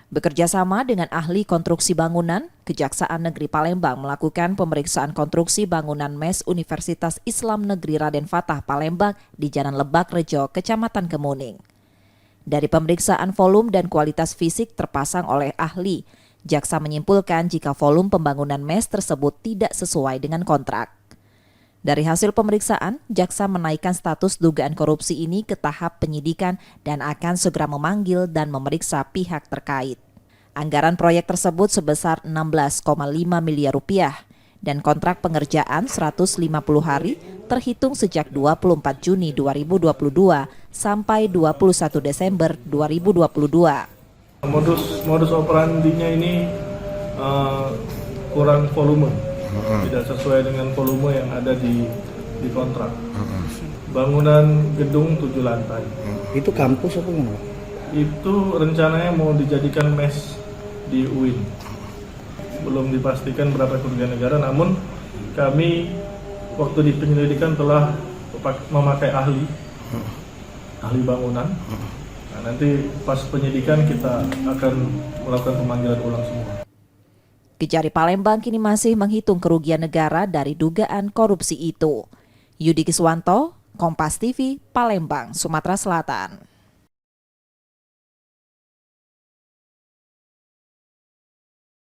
Bekerja sama dengan ahli konstruksi bangunan, Kejaksaan Negeri Palembang melakukan pemeriksaan konstruksi bangunan MES Universitas Islam Negeri Raden Fatah Palembang di Jalan Lebak Rejo, Kecamatan Kemuning. Dari pemeriksaan volume dan kualitas fisik terpasang oleh ahli, jaksa menyimpulkan jika volume pembangunan MES tersebut tidak sesuai dengan kontrak. Dari hasil pemeriksaan, jaksa menaikkan status dugaan korupsi ini ke tahap penyidikan dan akan segera memanggil dan memeriksa pihak terkait. Anggaran proyek tersebut sebesar 16,5 miliar rupiah dan kontrak pengerjaan 150 hari terhitung sejak 24 Juni 2022 sampai 21 Desember 2022. Modus operandinya ini kurang volume, tidak sesuai dengan volume yang ada di kontrak. Bangunan gedung 7 lantai. Itu kampus apa gimana? Itu rencananya mau dijadikan MES di UIN. Belum dipastikan berapa kerugian negara, namun kami waktu di penyelidikan telah memakai ahli bangunan. Nah, nanti pas penyidikan kita akan melakukan pemanggilan ulang semua. Kejari Palembang kini masih menghitung kerugian negara dari dugaan korupsi itu. Yudi Kiswanto, Kompas TV, Palembang, Sumatera Selatan.